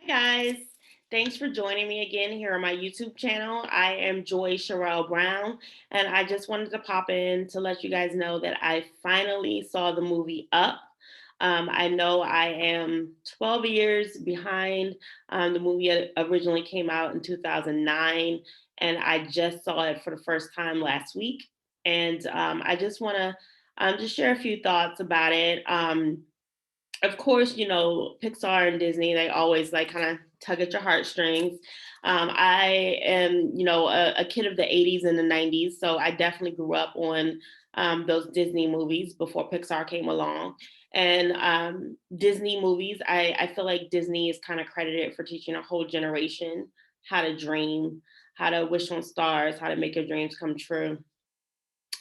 Guys. Thanks for joining me again here on my YouTube channel. I am Cheriel Brown, and I just wanted to pop in to let you guys know that I finally saw the movie Up. I know I am 12 years behind. The movie originally came out in 2009, and I just saw it for the first time last week. And I just want to just share a few thoughts about it. Of course, Pixar and Disney, they always like kind of tug at your heartstrings. I am, a kid of the 80s and the 90s, so I definitely grew up on those Disney movies before Pixar came along. And Disney movies, I feel like Disney is kind of credited for teaching a whole generation how to dream, how to wish on stars, how to make your dreams come true.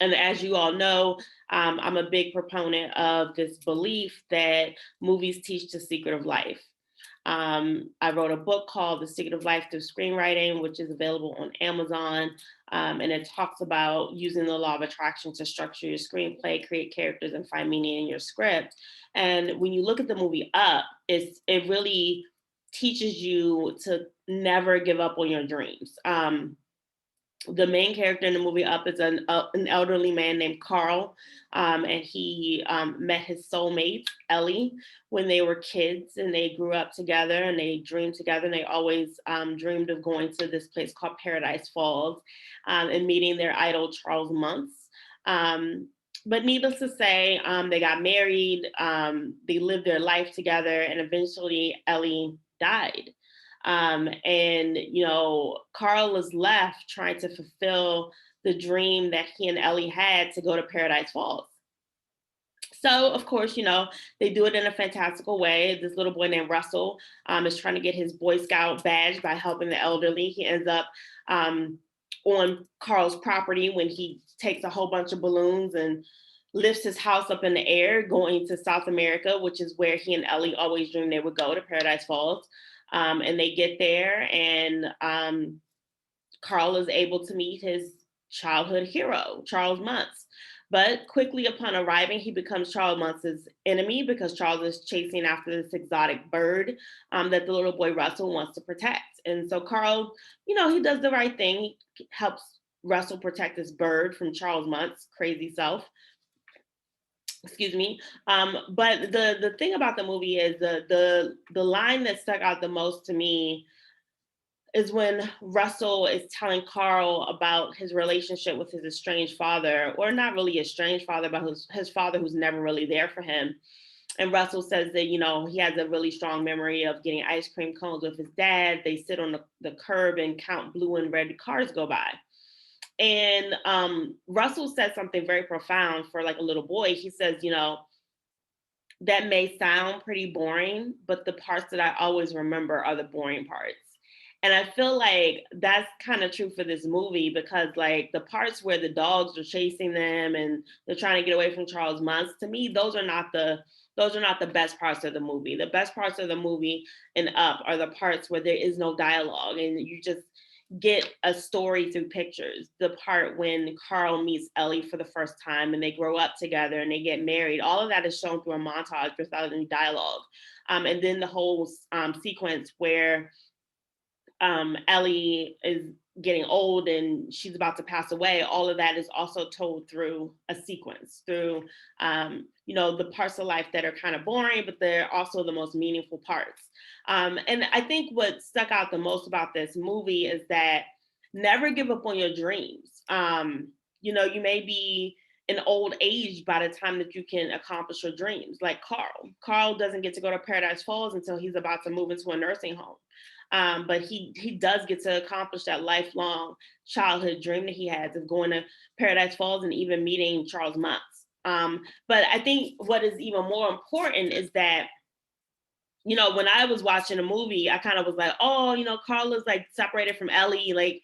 And as you all know, I'm a big proponent of this belief that movies teach the secret of life. I wrote a book called The Secret of Life Through Screenwriting, which is available on Amazon. And it talks about using the law of attraction to structure your screenplay, create characters, and find meaning in your script. And when you look at the movie Up, it really teaches you to never give up on your dreams. The main character in the movie Up is an elderly man named Carl, and he met his soulmate Ellie when they were kids, and they grew up together and they dreamed together. And they always dreamed of going to this place called Paradise Falls and meeting their idol Charles Muntz. But needless to say, they got married, they lived their life together, and eventually Ellie died. Carl was left trying to fulfill the dream that he and Ellie had to go to Paradise Falls. So, of course, they do it in a fantastical way. This little boy named Russell is trying to get his Boy Scout badge by helping the elderly. He ends up on Carl's property when he takes a whole bunch of balloons and lifts his house up in the air, going to South America, which is where he and Ellie always dreamed they would go, to Paradise Falls. And they get there, and Carl is able to meet his childhood hero, Charles Muntz. But quickly upon arriving, he becomes Charles Muntz's enemy because Charles is chasing after this exotic bird that the little boy Russell wants to protect. And so Carl, he does the right thing. He helps Russell protect this bird from Charles Muntz's crazy self. Excuse me. But the thing about the movie is the line that stuck out the most to me is when Russell is telling Carl about his relationship with his estranged father, or not really estranged father, but his father who's never really there for him. And Russell says that, he has a really strong memory of getting ice cream cones with his dad. They sit on the curb and count blue and red cars go by. And Russell said something very profound for like a little boy. He says, that may sound pretty boring, but the parts that I always remember are the boring parts. And I feel like that's kind of true for this movie, because like the parts where the dogs are chasing them and they're trying to get away from Charles Muntz, to me, those are not the best parts of the movie. The best parts of the movie and Up are the parts where there is no dialogue and you just get a story through pictures. The part when Carl meets Ellie for the first time and they grow up together and they get married, all of that is shown through a montage without any dialogue. And then the whole sequence where Ellie is getting old and she's about to pass away, all of that is also told through a sequence, through the parts of life that are kind of boring, but they're also the most meaningful parts. And I think what stuck out the most about this movie is that never give up on your dreams. You may be in old age by the time that you can accomplish your dreams. Like Carl. Carl doesn't get to go to Paradise Falls until he's about to move into a nursing home. But he does get to accomplish that lifelong childhood dream that he has of going to Paradise Falls and even meeting Charles Muntz. But I think what is even more important is that, when I was watching the movie, I kind of was like, oh, Carl is like separated from Ellie. Like,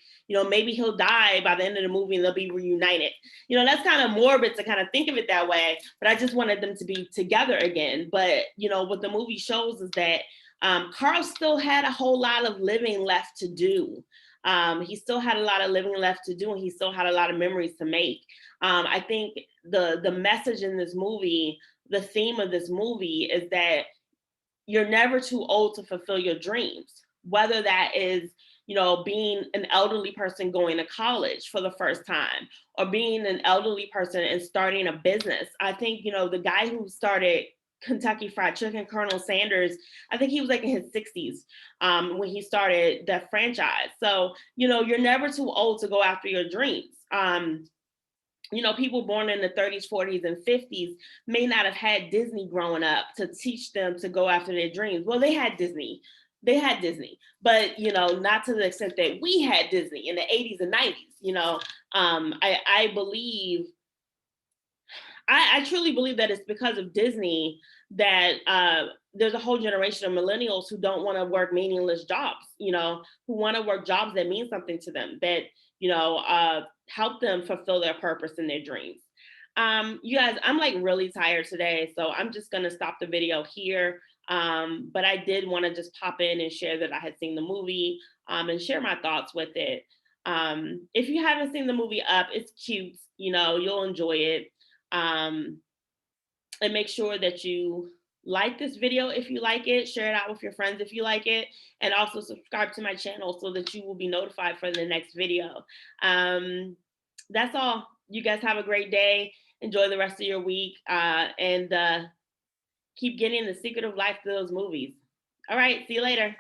maybe he'll die by the end of the movie and they'll be reunited. That's kind of morbid to kind of think of it that way. But I just wanted them to be together again. But, what the movie shows is that Carl still had a whole lot of living left to do. He still had a lot of living left to do, and he still had a lot of memories to make. I think the message in this movie, the theme of this movie is that you're never too old to fulfill your dreams, whether that is, being an elderly person going to college for the first time, or being an elderly person and starting a business. I think, the guy who started Kentucky Fried Chicken, Colonel Sanders, I think he was like in his 60s when he started that franchise. So, you're never too old to go after your dreams. People born in the 30s, 40s, and 50s may not have had Disney growing up to teach them to go after their dreams. Well, they had Disney. But, not to the extent that we had Disney in the 80s and 90s. I believe, I truly believe that it's because of Disney that there's a whole generation of millennials who don't want to work meaningless jobs, who want to work jobs that mean something to them, that, help them fulfill their purpose and their dreams. You guys, I'm like really tired today, so I'm just going to stop the video here. But I did want to just pop in and share that I had seen the movie and share my thoughts with it. If you haven't seen the movie Up, it's cute, you'll enjoy it. And make sure that you like this video if you like it, share it out with your friends if you like it, and also subscribe to my channel so that you will be notified for the next video. That's all. You guys have a great day. Enjoy the rest of your week, and keep getting the secret of life to those movies. All right, see you later.